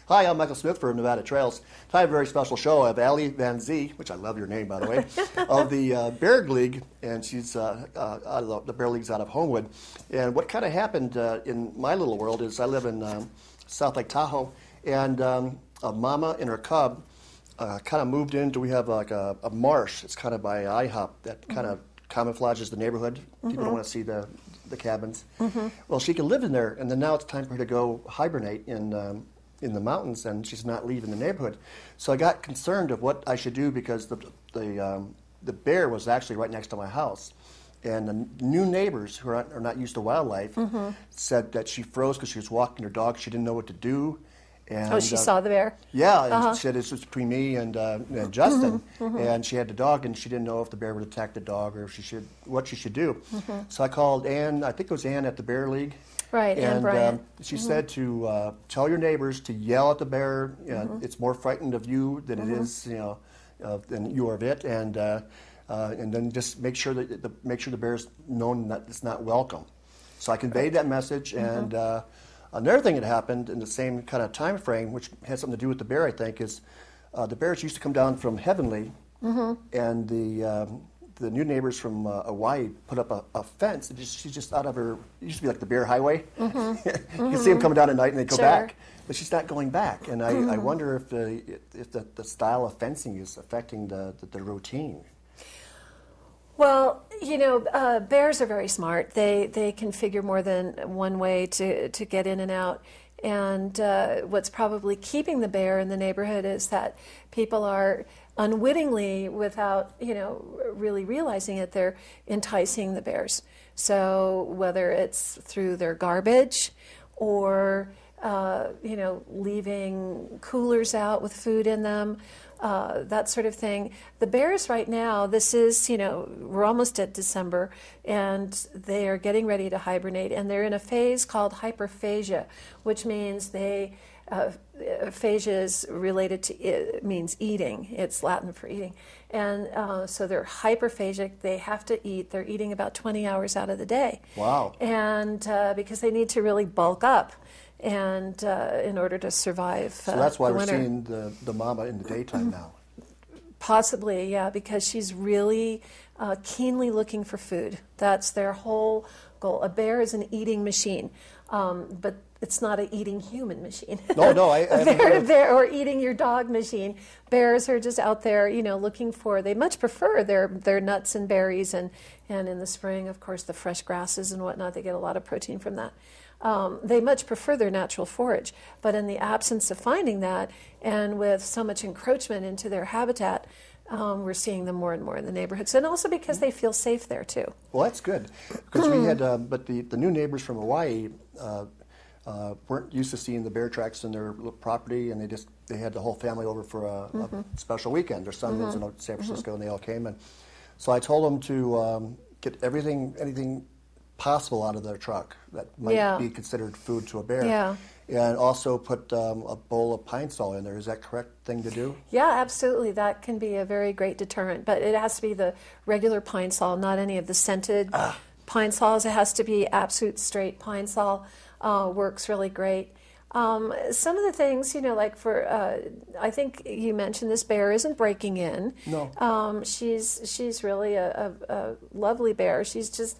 Hi, I'm Michael Smith for Nevada Trails. Tonight I have a very special show. I have Ali Vanzee, which I love your name, by the way, of the Bear League, and she's the Bear League's out of Homewood. And what kind of happened in my little world is I live in South Lake Tahoe, and a mama and her cub kind of moved into, we have like a marsh. It's kind of by IHOP that kind of camouflages the neighborhood. People don't want to see the cabins. Well, she can live in there, and then now it's time for her to go hibernate in the mountains, and she's not leaving the neighborhood. So I got concerned of what I should do because the bear was actually right next to my house. And the new neighbors who are not used to wildlife said that she froze because she was walking her dog. She didn't know what to do. And, she saw the bear? Yeah, and she said this was between me and Justin, and she had the dog, and she didn't know if the bear would attack the dog or if what she should do. So I called Ann, I think it was Ann at the Bear League. Right, and Brian. She said to tell your neighbors to yell at the bear. It's more frightened of you than it is, than you are of it, and then just make sure that the bear's known that it's not welcome. So I conveyed that message, and another thing that happened in the same kind of time frame, which had something to do with the bear, I think, is the bears used to come down from Heavenly, and the new neighbors from Hawaii put up a fence. She's just out of her, it used to be like the bear highway. You can see them coming down at night and they go back. But she's not going back. And I wonder if the style of fencing is affecting the routine. Well, bears are very smart. They can figure more than one way to get in and out. And what's probably keeping the bear in the neighborhood is that people are unwittingly, without really realizing it, they're enticing the bears. So whether it's through their garbage or leaving coolers out with food in them, that sort of thing. The bears right now, this is, we're almost at December, and they are getting ready to hibernate, and they're in a phase called hyperphagia, which means phagia is related to, it means eating. It's Latin for eating. And so they're hyperphagic. They have to eat. They're eating about 20 hours out of the day. Wow. And because they need to really bulk up and in order to survive So that's why we're winter. seeing the mama in the daytime now. Possibly, yeah, because she's really keenly looking for food. That's their whole goal. A bear is an eating machine, but it's not an eating human machine. No, I bear or eating your dog machine. Bears are just out there, looking for. They much prefer their nuts and berries, and in the spring, of course, the fresh grasses and whatnot. They get a lot of protein from that. They much prefer their natural forage, but in the absence of finding that, and with so much encroachment into their habitat, we're seeing them more and more in the neighborhoods, and also because they feel safe there too. Well, that's good, because we had, but the new neighbors from Hawaii weren't used to seeing the bear tracks in their property, and they had the whole family over for a special weekend. Their son lives in San Francisco, and they all came, and so I told them to get anything possible out of their truck that might be considered food to a bear, and also put a bowl of pine sol in there. Is that correct thing to do? Yeah, absolutely. That can be a very great deterrent, but it has to be the regular pine sol, not any of the scented pine sols. It has to be absolute straight pine sol. Works really great. Some of the things, like for, I think you mentioned this bear isn't breaking in. No. She's really a lovely bear. She's just,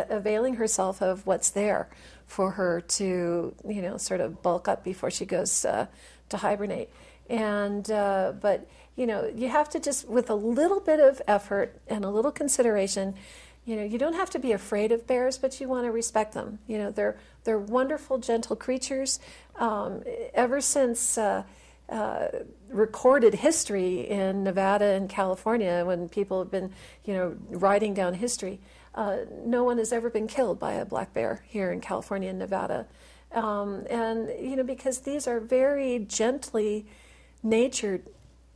availing herself of what's there for her to, sort of bulk up before she goes to hibernate. And, but, you have to just, with a little bit of effort and a little consideration, you don't have to be afraid of bears, but you want to respect them. They're wonderful, gentle creatures. Ever since recorded history in Nevada and California, when people have been, writing down history, no one has ever been killed by a black bear here in California and Nevada. And, because these are very gently natured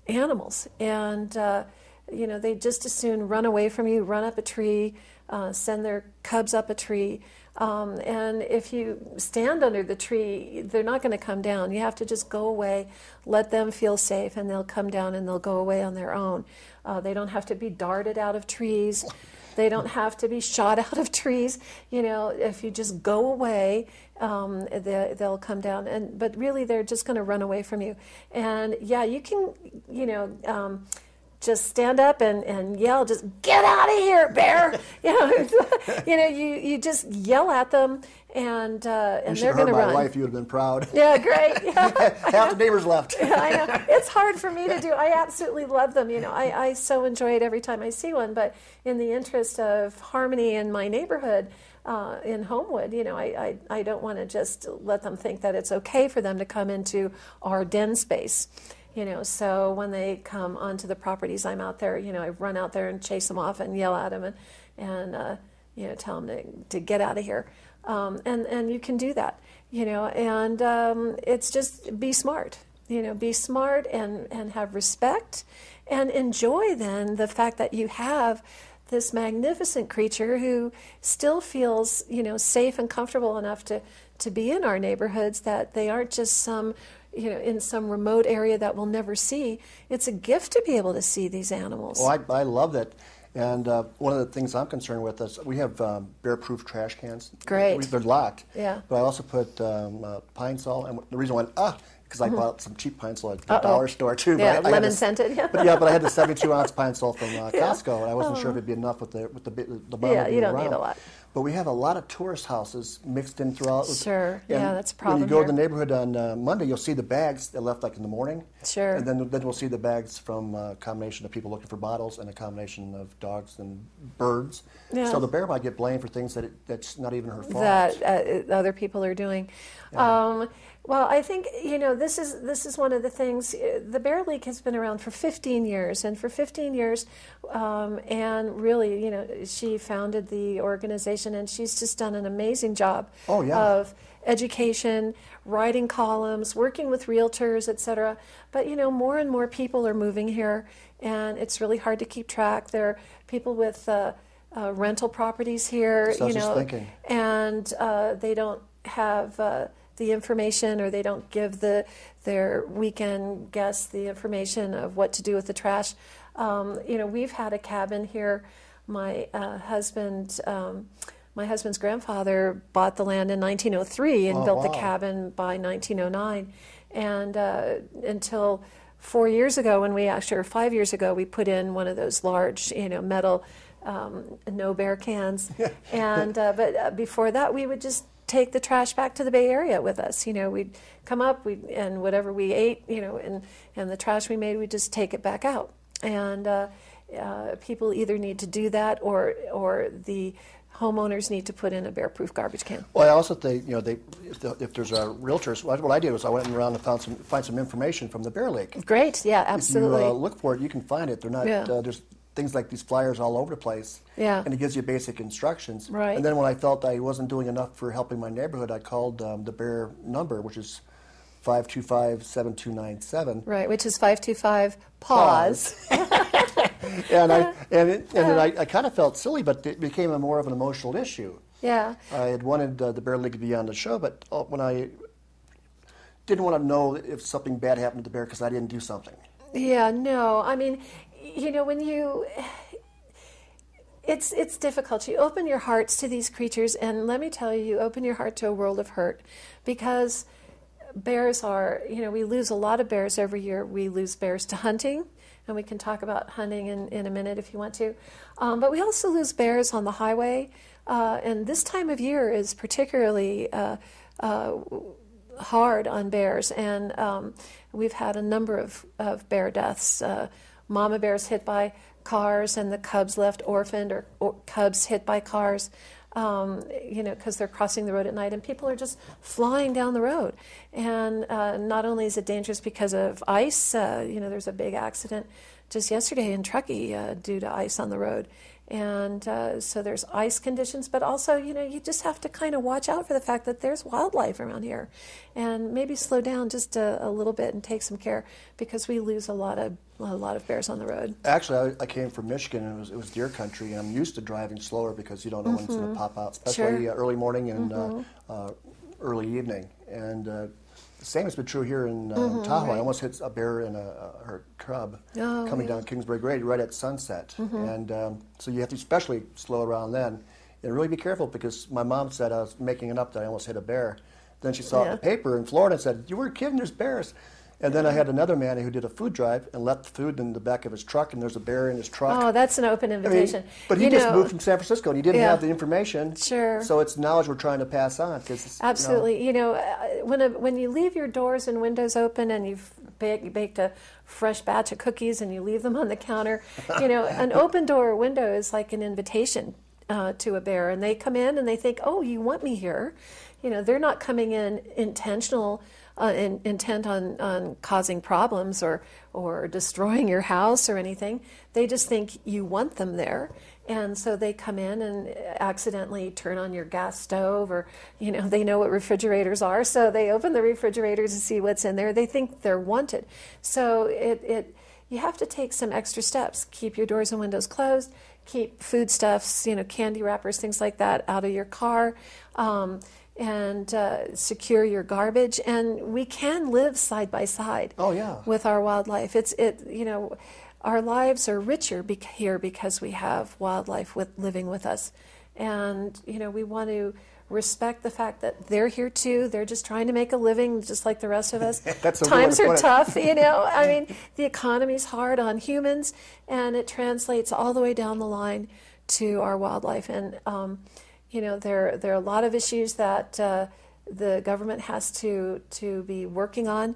animals. And, they just as soon run away from you, run up a tree, send their cubs up a tree. And if you stand under the tree, they're not going to come down. You have to just go away, let them feel safe, and they'll come down and they'll go away on their own. They don't have to be darted out of trees. They don't have to be shot out of trees. You know, if you just go away, they'll come down. But really, they're just going to run away from you. And yeah, you can, you know, just stand up and yell, just get out of here, bear. You just yell at them, and they're going to run. You my wife, you would have been proud. Yeah, great. Yeah. Half the neighbors left. Yeah, I know. It's hard for me to do. I absolutely love them. You know, I so enjoy it every time I see one. But in the interest of harmony in my neighborhood, in Homewood, you know, I don't want to just let them think that it's okay for them to come into our den space. You know, so when they come onto the properties, I'm out there, you know, I run out there and chase them off and yell at them and you know, tell them to get out of here. And you can do that, you know, and it's just be smart, you know, be smart and have respect and enjoy then the fact that you have this magnificent creature who still feels, you know, safe and comfortable enough to be in our neighborhoods, that they aren't just some, you know, in some remote area that we'll never see. It's a gift to be able to see these animals. Well, I love that. And one of the things I'm concerned with is we have bear-proof trash cans. Great. They're locked. Yeah. But I also put pine sol, and the reason why, because I bought some cheap pine sol at the dollar store too. Yeah, but lemon scented. Yeah. But I had the 72-ounce pine sol from Costco, and I wasn't sure if it'd be enough with the bottle. Yeah, you don't need a lot. But we have a lot of tourist houses mixed in throughout. Sure, yeah, that's a problem. When you go to the neighborhood on Monday, you'll see the bags they left like in the morning. Sure. And then we'll see the bags from a combination of people looking for bottles and a combination of dogs and birds. Yeah. So the bear might get blamed for things that's not even her fault. That other people are doing. Yeah. Well, I think, you know, this is one of the things. The Bear League has been around for 15 years, and for 15 years, and really, you know, she founded the organization, and she's just done an amazing job of education, writing columns, working with realtors, etc. But, you know, more and more people are moving here, and it's really hard to keep track. There are people with rental properties here, So you know, and they don't have the information, or they don't give their weekend guests the information of what to do with the trash. You know, we've had a cabin here. My husband's grandfather bought the land in 1903 and built the cabin by 1909. And until 4 years ago, when we actually, or 5 years ago, we put in one of those large, you know, metal no bear cans. And but before that, we would just take the trash back to the Bay Area with us. You know, we'd come up, and whatever we ate, you know, and the trash we made, we'd just take it back out. And people either need to do that, or the homeowners need to put in a bear-proof garbage can. Well, I also think, you know, if there's realtors, what I did was I went around and find some information from the Bear League. Great, yeah, absolutely. If you look for it, you can find it. They're not. There's things like these flyers all over the place. Yeah. And it gives you basic instructions. Right. And then when I felt I wasn't doing enough for helping my neighborhood, I called the Bear number, which is 525-7297. Right, which is 525 pause. And I kind of felt silly, but it became more of an emotional issue. Yeah. I had wanted the Bear League to be on the show, but when I didn't want to know if something bad happened to the bear because I didn't do something. Yeah, no. I mean, you know, it's difficult. You open your hearts to these creatures, and let me tell you, you open your heart to a world of hurt, because bears are, you know, we lose a lot of bears every year. We lose bears to hunting, and we can talk about hunting in a minute if you want to. But we also lose bears on the highway, and this time of year is particularly hard on bears, and we've had a number of bear deaths. Mama bears hit by cars, and the cubs left orphaned, or cubs hit by cars, you know, because they're crossing the road at night, and people are just flying down the road. And not only is it dangerous because of ice, you know, there's a big accident just yesterday in Truckee due to ice on the road. And so there's ice conditions, but also, you just have to kind of watch out for the fact that there's wildlife around here, and maybe slow down just a little bit and take some care, because we lose a lot of bears on the road. Actually, I came from Michigan, and it was deer country, and I'm used to driving slower because you don't know when it's going to pop out, especially early morning and early evening. And the same has been true here in Tahoe. Right. I almost hit a bear and her cub coming down Kingsbury Grade right at sunset. And so you have to especially slow around then. And really be careful, because my mom said I was making it up that I almost hit a bear. Then she saw it in the paper in Florida and said, "You were kidding, there's bears." And then I had another man who did a food drive and left the food in the back of his truck, and there's a bear in his truck. Oh, that's an open invitation. I mean, but he just moved from San Francisco, and he didn't have the information. Sure. So it's knowledge we're trying to pass on. Absolutely. When you leave your doors and windows open, and you've baked a fresh batch of cookies and you leave them on the counter, an open door or window is like an invitation to a bear, and they come in and they think, "Oh, you want me here." They're not coming in intent on causing problems or destroying your house or anything. They just think you want them there. And so they come in and accidentally turn on your gas stove, or, they know what refrigerators are, so they open the refrigerator to see what's in there. They think they're wanted. So you have to take some extra steps. Keep your doors and windows closed. Keep foodstuffs, candy wrappers, things like that, out of your car. And secure your garbage, and we can live side by side. With our wildlife. Our lives are richer here because we have wildlife living with us, and we want to respect the fact that they're here too. They're just trying to make a living, just like the rest of us. Times are tough, I mean, the economy's hard on humans, and it translates all the way down the line to our wildlife. And there are a lot of issues that the government has to be working on.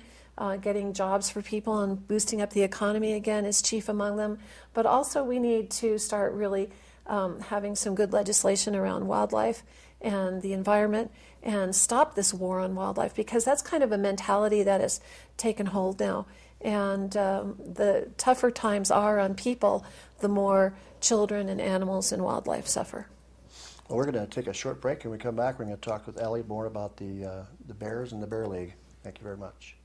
Getting jobs for people and boosting up the economy again is chief among them. But also we need to start really having some good legislation around wildlife and the environment, and stop this war on wildlife, because that's kind of a mentality that has taken hold now. And the tougher times are on people, the more children and animals and wildlife suffer. Well, we're going to take a short break, and when we come back, we're going to talk with Ali more about the Bears and the Bear League. Thank you very much.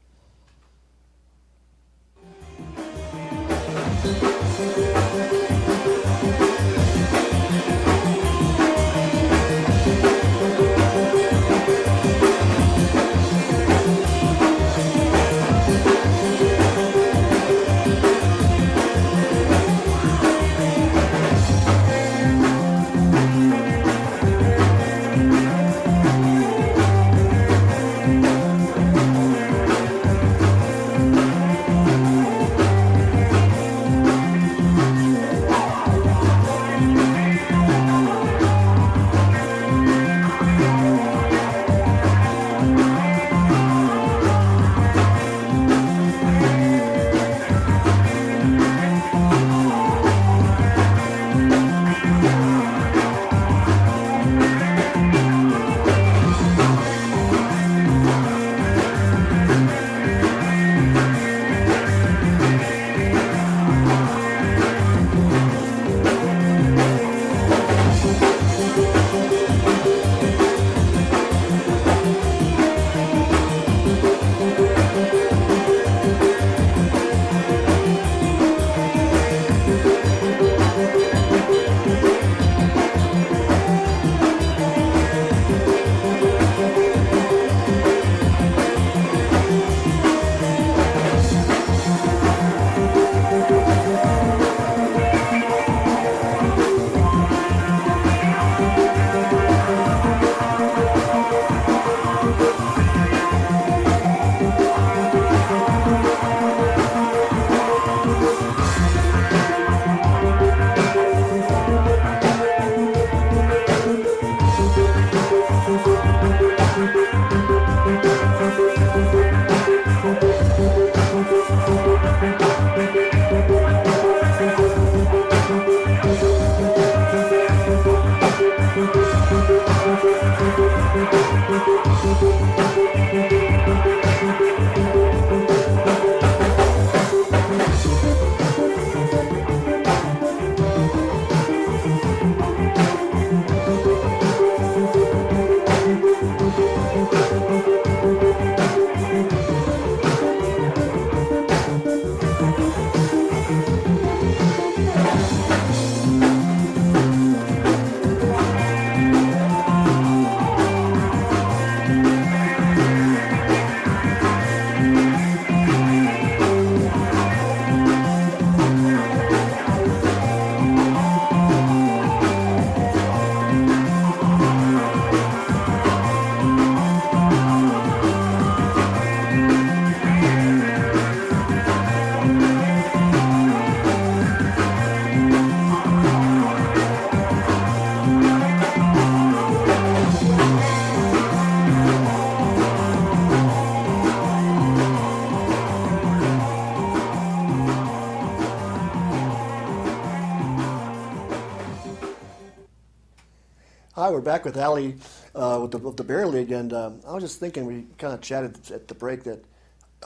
Hi, we're back with Ali with the Bear League, and I was just thinking, we kind of chatted at the break that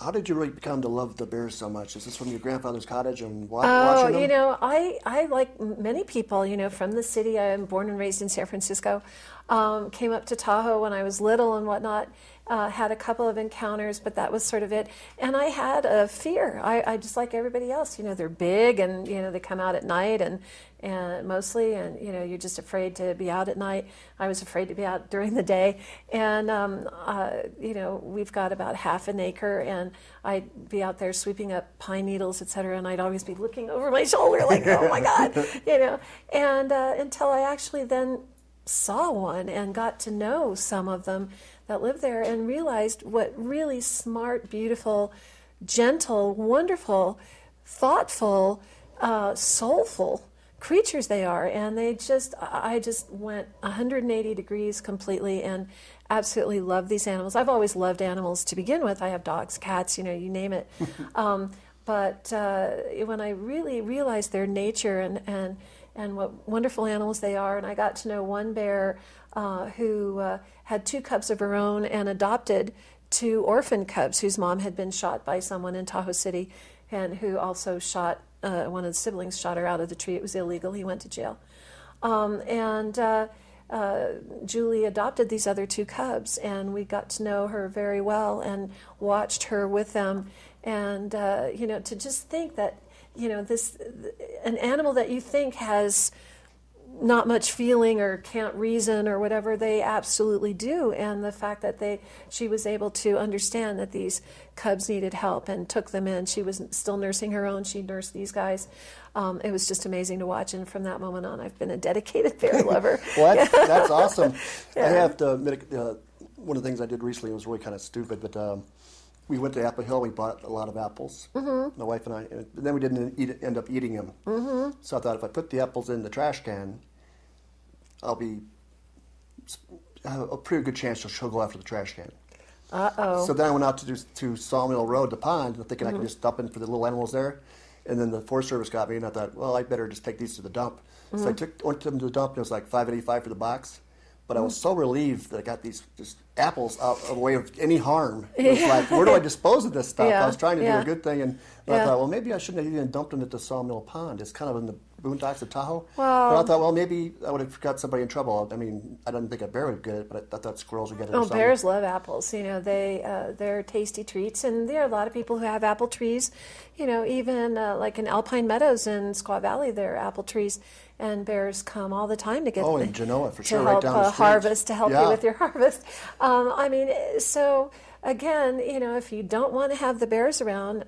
how did you really come to love the Bears so much? Is this from your grandfather's cottage and watching them? You know, I like many people, you know, from the city. I am born and raised in San Francisco. Came up to Tahoe when I was little and whatnot. Had a couple of encounters, but that was sort of it. And I had a fear. I just like everybody else, you know, they're big and, you know, they come out at night and mostly, and, you know, you're just afraid to be out at night. I was afraid to be out during the day. And, you know, we've got about half an acre, and I'd be out there sweeping up pine needles, et cetera, and I'd always be looking over my shoulder like, oh my God, you know, and until I actually then saw one and got to know some of them that live there and realized what really smart, beautiful, gentle, wonderful, thoughtful, soulful creatures they are. And I just went 180 degrees completely and absolutely love these animals. I've always loved animals to begin with. I have dogs, cats, you know, you name it. But when I really realized their nature and what wonderful animals they are, and I got to know one bear who had 2 cubs of her own and adopted 2 orphan cubs whose mom had been shot by someone in Tahoe City, and who also shot, one of the siblings shot her out of the tree. It was illegal. He went to jail. Julie adopted these other 2 cubs, and we got to know her very well and watched her with them. And, you know, to just think that, you know, an animal that you think has not much feeling or can't reason or whatever, they absolutely do. And the fact that she was able to understand that these cubs needed help and took them in. She was still nursing her own. She nursed these guys. It was just amazing to watch. And from that moment on, I've been a dedicated bear lover. Well, that's awesome. Yeah. I have to admit, one of the things I did recently was really kind of stupid, but we went to Apple Hill. We bought a lot of apples, my wife and I. And then we didn't end up eating them. So I thought if I put the apples in the trash can, I have a pretty good chance she'll go after the trash can. Uh-oh. So then I went out to Sawmill Road, the pond, thinking I could just dump in for the little animals there. And then the Forest Service got me, and I thought, well, I better just take these to the dump. So I went to them to the dump, and it was like $5.85 for the box. But I was so relieved that I got these just apples out of the way of any harm. It was like, where do I dispose of this stuff? I was trying to do a good thing, and I thought, well, maybe I shouldn't have even dumped them at the Sawmill Pond. It's kind of in the boondocks of Tahoe. Well, but I thought, well, maybe I would have got somebody in trouble. I mean, I didn't think a bear would get it, but I thought squirrels would get it. Oh, bears love apples. You know, they're tasty treats, and there are a lot of people who have apple trees. You know, even like in Alpine Meadows in Squaw Valley, there are apple trees, and bears come all the time to get in Genoa for sure, to right help down the street. harvest, to help you with your harvest. I mean, so again, you know, if you don't want to have the bears around,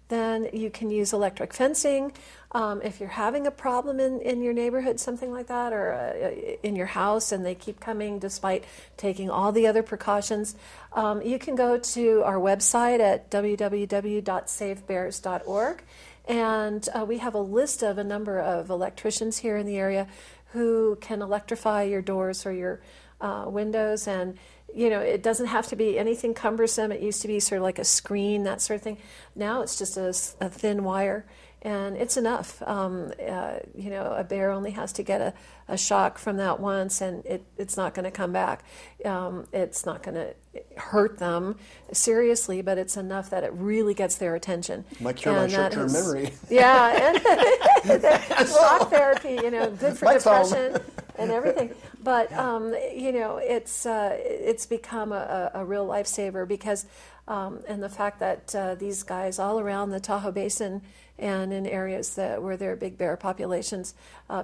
then you can use electric fencing. If you're having a problem in your neighborhood, something like that, or in your house, and they keep coming despite taking all the other precautions, you can go to our website at www.savebears.org, and we have a list of a number of electricians here in the area who can electrify your doors or your windows. And you know, it doesn't have to be anything cumbersome. It used to be sort of like a screen, that sort of thing. Now it's just a thin wire, and it's enough. You know, a bear only has to get a shock from that once, and it's not going to come back. It's not going to hurt them seriously, but it's enough that it really gets their attention. Might cure my short-term memory. Yeah, and shock therapy, you know, good for depression and everything. But you know, it's become a real lifesaver because, and the fact that these guys all around the Tahoe Basin and in areas where there are big bear populations,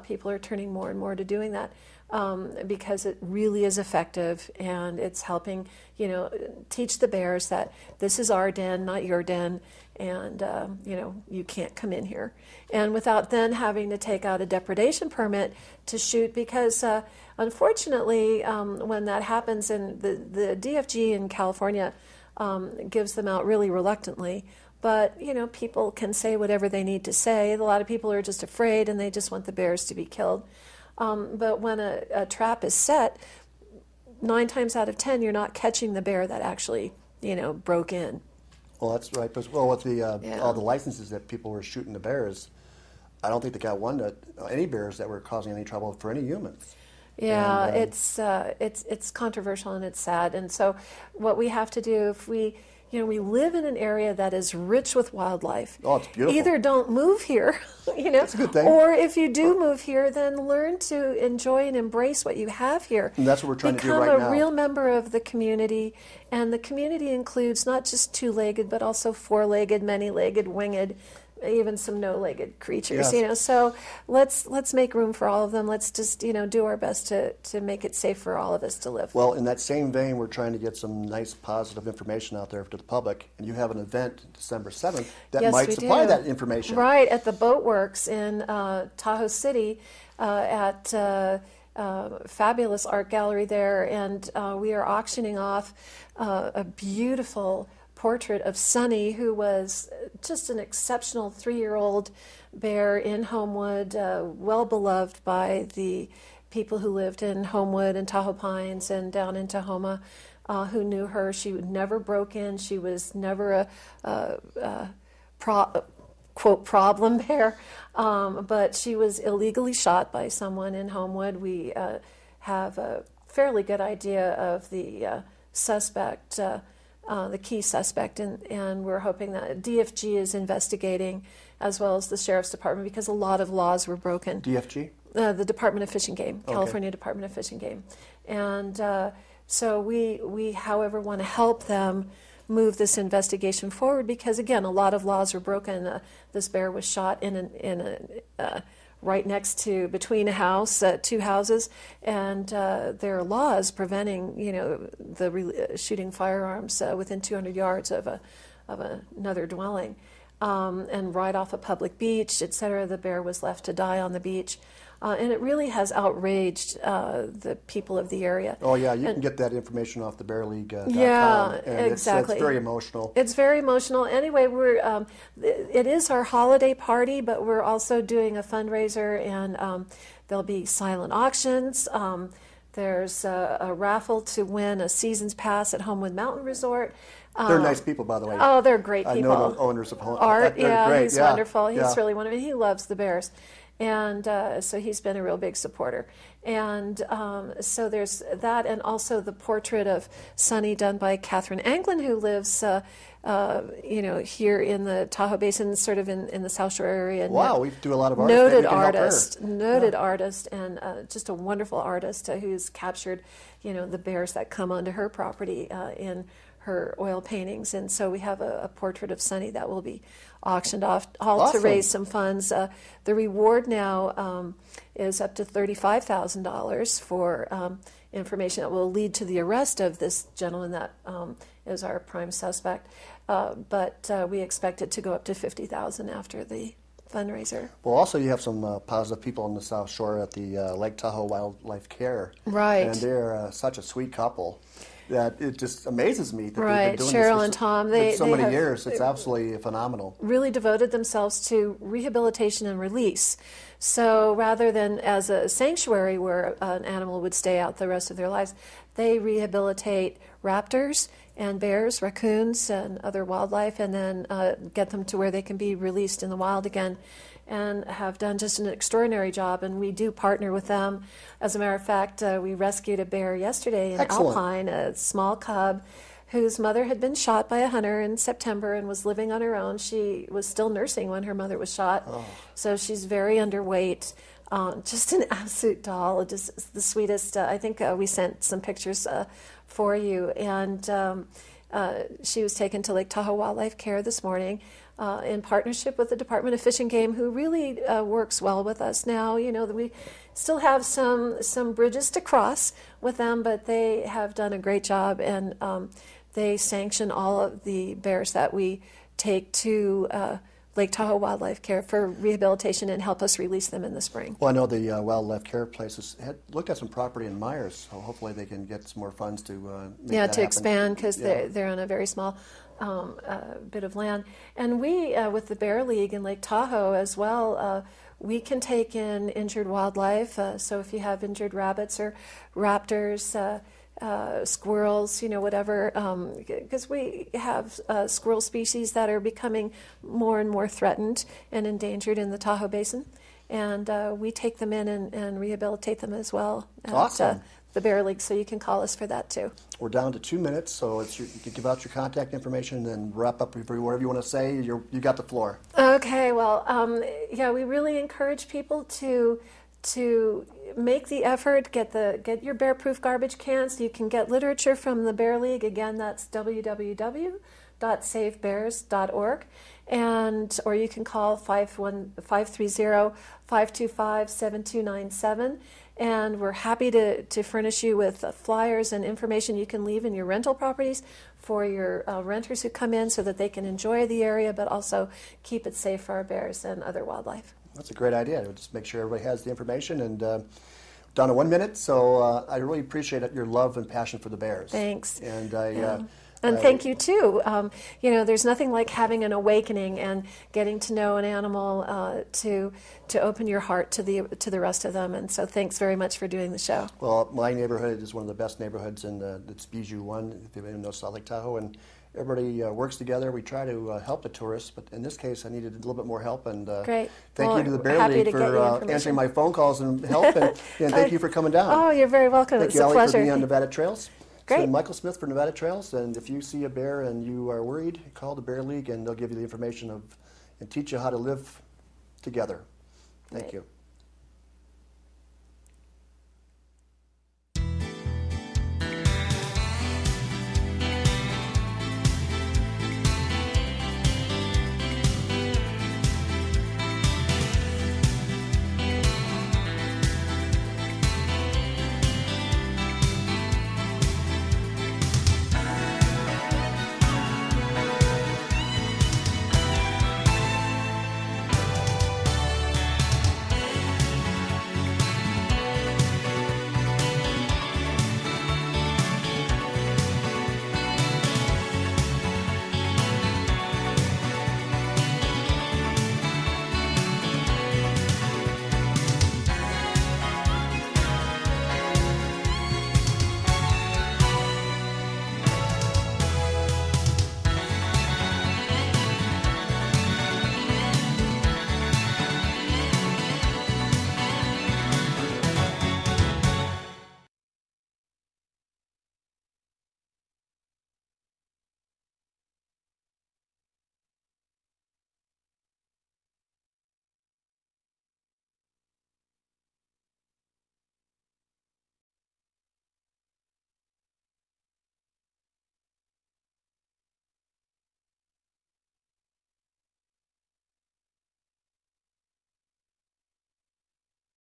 people are turning more and more to doing that because it really is effective, and it's helping, you know, teach the bears that this is our den, not your den, and you know, you can't come in here, and without then having to take out a depredation permit to shoot, because unfortunately, when that happens, and the DFG in California gives them out really reluctantly, but you know, people can say whatever they need to say. A lot of people are just afraid, and they just want the bears to be killed. But when a trap is set, 9 times out of 10, you're not catching the bear that actually, you know, broke in. Well, that's right. But, well, with all the licenses that people were shooting the bears, I don't think they got any bears that were causing any trouble for any humans. Yeah, And, it's controversial and it's sad. And so, what we have to do if we live in an area that is rich with wildlife. Oh, it's beautiful. Either don't move here, That's a good thing. or if you do move here, then learn to enjoy and embrace what you have here. And that's what we're trying to do right Become now. a real member of the community, and the community includes not just two-legged, but also four-legged, many-legged, winged, even some no-legged creatures. Yes. So let's make room for all of them. Let's just do our best to make it safe for all of us to live. Well, in that same vein, we're trying to get some nice positive information out there to the public, and you have an event December 7th that Yes, might we supply do. that information. Right, at the Boat Works in Tahoe City, at fabulous art gallery there, and we are auctioning off a beautiful portrait of Sunny, who was just an exceptional 3-year-old bear in Homewood, well beloved by the people who lived in Homewood and Tahoe Pines and down in Tahoma, who knew her. She never broke in. She was never a quote problem bear, but she was illegally shot by someone in Homewood. We have a fairly good idea of the suspect, the key suspect, and we're hoping that DFG is investigating, as well as the Sheriff's Department, because a lot of laws were broken. DFG? The Department of Fish and Game, Okay. California Department of Fish and Game. And so we, however, want to help them move this investigation forward, because, again, a lot of laws were broken. This bear was shot right next to, between a house, two houses, and there are laws preventing, shooting firearms within 200 yards of another dwelling, and right off a public beach, etc. The bear was left to die on the beach. And it really has outraged the people of the area. Oh, yeah, you can get that information off the bearleague.com. Yeah, and exactly. It's very emotional. It's very emotional. Anyway, it is our holiday party, but we're also doing a fundraiser, and there'll be silent auctions. There's a raffle to win a season's pass at Homewood Mountain Resort. They're nice people, by the way. Oh, they're great people. I know the owners of Homewood. Art, They're yeah, great. he's wonderful. He's really wonderful. He loves the Bears. And so he's been a real big supporter. And so there's that, and also the portrait of Sunny done by Catherine Anglin, who lives, here in the Tahoe Basin, sort of in the South Shore area. Wow, we do a lot of art. Noted Maybe we can help her. artist, and just a wonderful artist who's captured, the bears that come onto her property in her oil paintings. And so we have a portrait of Sunny that will be auctioned off, all Awesome. to raise some funds. The reward now is up to $35,000 for information that will lead to the arrest of this gentleman that is our prime suspect. But we expect it to go up to $50,000 after the fundraiser. Well, also you have some positive people on the South Shore at the Lake Tahoe Wildlife Care. Right. And they're such a sweet couple that it just amazes me that Right. they've been doing Cheryl this and Tom, they so many have years. It's absolutely phenomenal. Really devoted themselves to rehabilitation and release. So rather than as a sanctuary where an animal would stay out the rest of their lives, they rehabilitate raptors and bears, raccoons, and other wildlife, and then get them to where they can be released in the wild again, and have done just an extraordinary job. And we do partner with them. As a matter of fact, we rescued a bear yesterday in Excellent. Alpine, a small cub whose mother had been shot by a hunter in September and was living on her own. She was still nursing when her mother was shot, so she's very underweight. Just an absolute doll, just the sweetest. I think we sent some pictures for you, and she was taken to Lake Tahoe Wildlife Care this morning in partnership with the Department of Fish and Game, who really works well with us now. We still have some bridges to cross with them, but they have done a great job, and they sanction all of the bears that we take to Lake Tahoe Wildlife Care for rehabilitation and help us release them in the spring. Well, I know the Wildlife Care places had looked at some property in Myers, so hopefully they can get some more funds to make that happen. Expand, because they're on a very small bit of land. And we, with the Bear League in Lake Tahoe as well, we can take in injured wildlife. So if you have injured rabbits or raptors, squirrels, whatever, because we have squirrel species that are becoming more and more threatened and endangered in the Tahoe Basin. and we take them in and rehabilitate them as well at Awesome. the Bear League, so you can call us for that too. We're down to 2 minutes, so you can give out your contact information and wrap up whatever you want to say. You got the floor. Okay, well, yeah, we really encourage people to make the effort, get your bear-proof garbage cans. You can get literature from the Bear League. Again, that's www.savebears.org, or you can call 530-525-7297. And we're happy to furnish you with flyers and information you can leave in your rental properties for your renters who come in, so that they can enjoy the area but also keep it safe for our bears and other wildlife. That's a great idea. Just make sure everybody has the information. And down to 1 minute, so I really appreciate your love and passion for the bears. Thanks. And And thank you too. You know, there's nothing like having an awakening and getting to know an animal to open your heart to the rest of them. And so, thanks very much for doing the show. Well, my neighborhood is one of the best neighborhoods, and it's Bijou 1, if anyone knows South Lake Tahoe, and everybody works together. We try to help the tourists, but in this case, I needed a little bit more help. And Great. Thank you to the Bear League for answering my phone calls and help, and thank you for coming down. Oh, you're very welcome. Thank It's you, a Ali, pleasure. for being on Nevada Trails. Great. So Michael Smith for Nevada Trails, and if you see a bear and you are worried, call the Bear League, and they'll give you the information and teach you how to live together. Thank you.